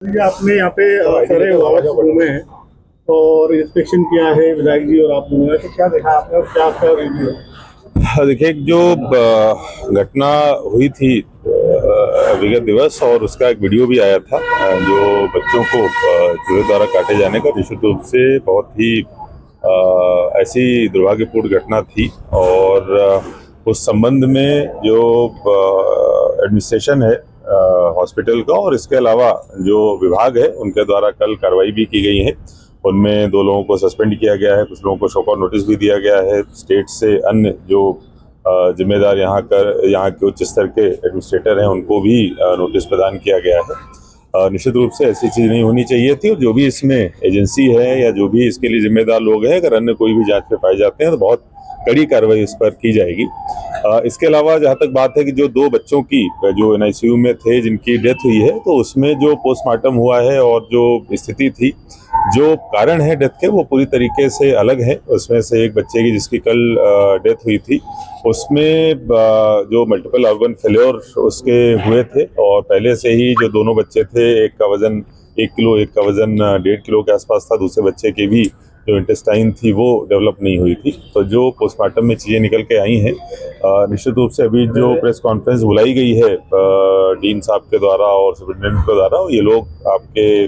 जी, आपने यहाँ पे सारे वावड़ घूमे हैं और इंस्पेक्शन किया है विधायक जी और आप लोगों ने, तो क्या देखा आपने और क्या आपका रिव्यू है? हाँ, देखिए एक जो घटना हुई थी विगत दिवस और उसका एक वीडियो भी आया था जो बच्चों को चूहे द्वारा काटे जाने का निश्चित रूप से बहुत ही ऐसी दुर्भाग्यपूर्ण घटना थी और उस संबंध में जो एडमिनिस्ट्रेशन है हॉस्पिटल का और इसके अलावा जो विभाग है उनके द्वारा कल कार्रवाई भी की गई है। उनमें 2 लोगों को सस्पेंड किया गया है, कुछ लोगों को शोकॉज नोटिस भी दिया गया है। स्टेट से अन्य जो जिम्मेदार यहाँ के उच्च स्तर के एडमिनिस्ट्रेटर हैं उनको भी नोटिस प्रदान किया गया है। निश्चित रूप से ऐसी चीज़ नहीं होनी चाहिए थी और जो भी इसमें एजेंसी है या जो भी इसके लिए जिम्मेदार लोग हैं अगर अन्य कोई भी जांच में पाए जाते हैं तो बहुत कड़ी कार्रवाई इस पर की जाएगी। इसके अलावा जहाँ तक बात है कि जो 2 बच्चों की जो एनआईसीयू में थे जिनकी डेथ हुई है तो उसमें जो पोस्टमार्टम हुआ है और जो स्थिति थी, जो कारण है डेथ के वो पूरी तरीके से अलग है। उसमें से एक बच्चे की जिसकी कल डेथ हुई थी उसमें जो मल्टीपल ऑर्गन फेल्योर उसके हुए थे और पहले से ही जो दोनों बच्चे थे एक का वजन 1 किलो एक का वजन 1.5 किलो के आसपास था। दूसरे बच्चे की भी जो इंटेस्टाइन थी वो डेवलप नहीं हुई थी। तो जो पोस्टमार्टम में चीज़ें निकल के आई हैं निश्चित रूप से अभी जो प्रेस कॉन्फ्रेंस बुलाई गई है डीन साहब के द्वारा और सुप्रिटेंडेंट के द्वारा ये लोग आपके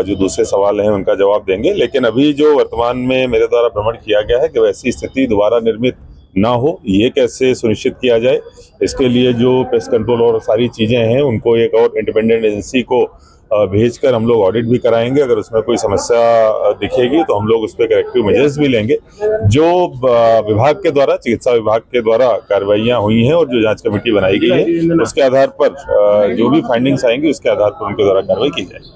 जो दूसरे सवाल हैं उनका जवाब देंगे। लेकिन अभी जो वर्तमान में मेरे द्वारा भ्रमण किया गया है कि वैसी स्थिति दोबारा निर्मित ना हो ये कैसे सुनिश्चित किया जाए, इसके लिए जो पेस्ट कंट्रोल और सारी चीज़ें हैं उनको एक और इंडिपेंडेंट एजेंसी को भेजकर हम लोग ऑडिट भी कराएंगे। अगर उसमें कोई समस्या दिखेगी तो हम लोग उस पर करेक्टिव मेजर्स भी लेंगे। जो विभाग के द्वारा चिकित्सा विभाग के द्वारा कार्रवाइयाँ हुई हैं और जो जांच कमेटी बनाई गई है उसके आधार पर जो भी फाइंडिंग्स आएंगी उसके आधार पर उनके द्वारा कार्रवाई की जाएगी।